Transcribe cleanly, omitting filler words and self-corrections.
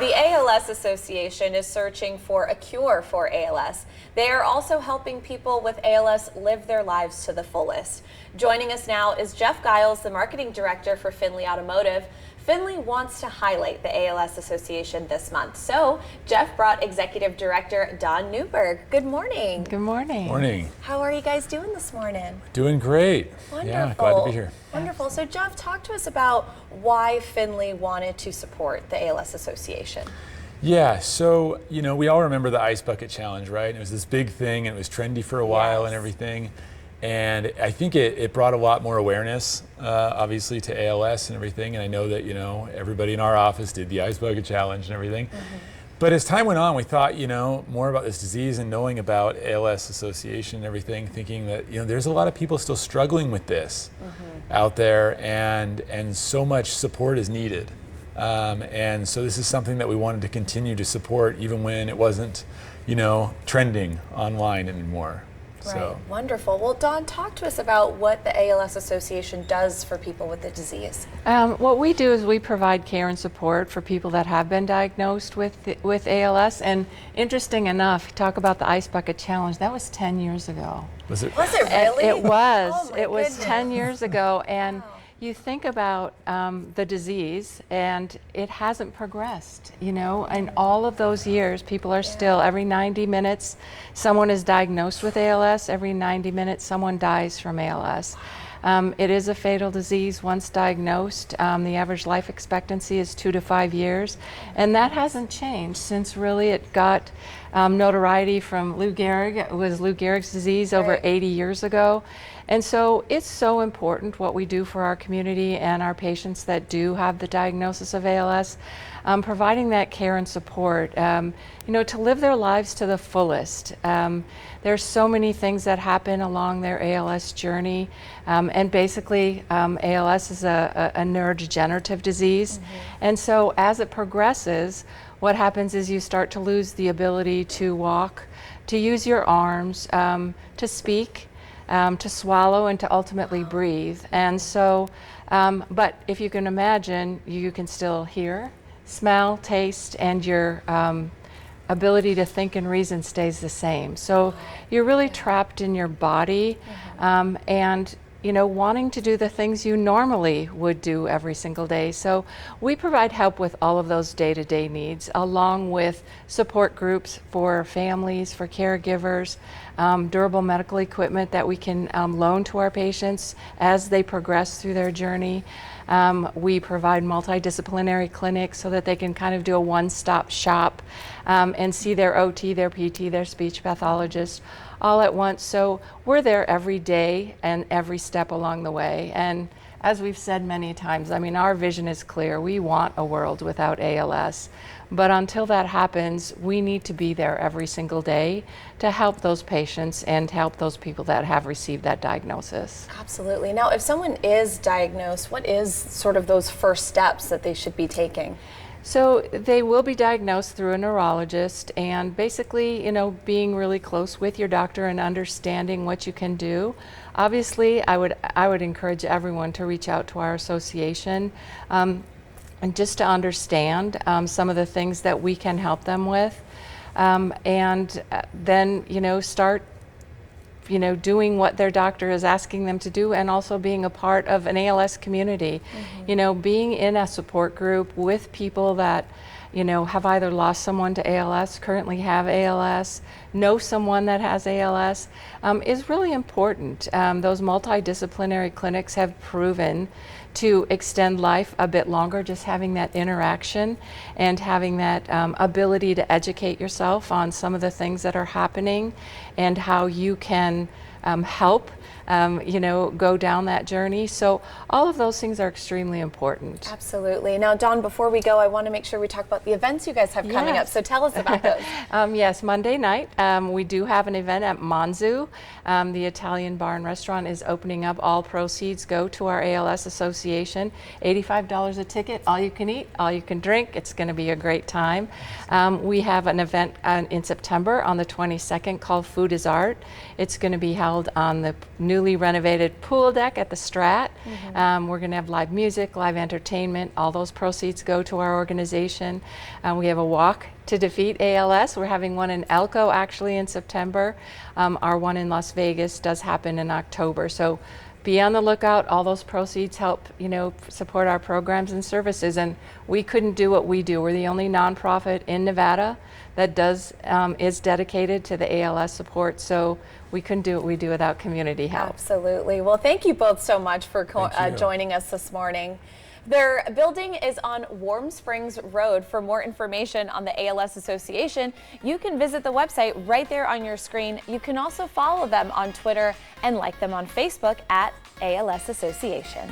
The ALS Association is searching for a cure for ALS. They are also helping people with ALS live their lives to the fullest. Joining us now is Jeff Giles, the Marketing Director for Findlay Automotive. Findlay wants to highlight the ALS Association this month. So Jeff brought Executive Director Don Newberg. Good morning. Good morning. Morning. How are you guys doing this morning? Doing great. Wonderful. Yeah, glad to be here. Wonderful. So Jeff, talk to us about why Findlay wanted to support the ALS Association. Yeah, so, we all remember the Ice Bucket Challenge, right? It was this big thing, and it was trendy for a while and everything. And I think it brought a lot more awareness, obviously, to ALS and everything. And I know that, everybody in our office did the Ice Bucket Challenge and everything. Mm-hmm. But as time went on, we thought, more about this disease and knowing about ALS Association and everything, thinking that, there's a lot of people still struggling with this out there, and so much support is needed. And so this is something that we wanted to continue to support even when it wasn't, trending online anymore. Right. So. Wonderful. Well, Dawn, talk to us about what the ALS Association does for people with the disease. What we do is we provide care and support for people that have been diagnosed with ALS. And interesting enough, talk about the Ice Bucket Challenge. That was 10 years ago. Was it? Was it really? It was. Oh, it was goodness. 10 years ago. And wow. You think about the disease, and it hasn't progressed. In all of those years, people are still, every 90 minutes, someone is diagnosed with ALS. Every 90 minutes, someone dies from ALS. It is a fatal disease once diagnosed. The average life expectancy is 2 to 5 years, and that hasn't changed since really it got notoriety from Lou Gehrig. It was Lou Gehrig's disease over 80 years ago. And so it's so important what we do for our community and our patients that do have the diagnosis of ALS, providing that care and support, to live their lives to the fullest. There's so many things that happen along their ALS journey, and basically ALS is a neurodegenerative disease. And so as it progresses, what happens is you start to lose the ability to walk, to use your arms, to speak, to swallow, and to ultimately breathe. And so, but if you can imagine, you can still hear, smell, taste, and your ability to think and reason stays the same. So you're really trapped in your body, and wanting to do the things you normally would do every single day. So we provide help with all of those day-to-day needs, along with support groups for families, for caregivers, durable medical equipment that we can loan to our patients as they progress through their journey. We provide multidisciplinary clinics so that they can kind of do a one-stop shop and see their OT, their PT, their speech pathologist all at once. So we're there every day and every step along the way. And as we've said many times, our vision is clear. We want a world without ALS. But until that happens, we need to be there every single day to help those patients and help those people that have received that diagnosis. Absolutely. Now, if someone is diagnosed, what is sort of those first steps that they should be taking? So they will be diagnosed through a neurologist, and basically, being really close with your doctor and understanding what you can do. Obviously, I would encourage everyone to reach out to our association and just to understand some of the things that we can help them with, and then start doing what their doctor is asking them to do, and also being a part of an ALS community. Being in a support group with people that have either lost someone to ALS, currently have ALS, know someone that has ALS, is really important. Those multidisciplinary clinics have proven to extend life a bit longer, just having that interaction and having that ability to educate yourself on some of the things that are happening and how you can help go down that journey. So all of those things are extremely important. Absolutely. Now, Dawn, before we go, I want to make sure we talk about the events you guys have coming up. So tell us about those. Yes, Monday night, we do have an event at Manzu. The Italian bar and restaurant is opening up. All proceeds go to our ALS Association. $85 a ticket, all you can eat, all you can drink. It's going to be a great time. We have an event in September on the 22nd called Food is Art. It's going to be held on the new newly renovated pool deck at the Strat. We're going to have live music, live entertainment. All those proceeds go to our organization. We have a walk to defeat ALS. We're having one in Elko actually in September. Our one in Las Vegas does happen in October. So be on the lookout. All those proceeds help, support our programs and services. And we couldn't do what we do. We're the only nonprofit in Nevada that is dedicated to the ALS support. So we couldn't do what we do without community help. Absolutely. Well, thank you both so much for Thank you. joining us this morning. Their building is on Warm Springs Road. For more information on the ALS Association, you can visit the website right there on your screen. You can also follow them on Twitter and like them on Facebook at ALS Association.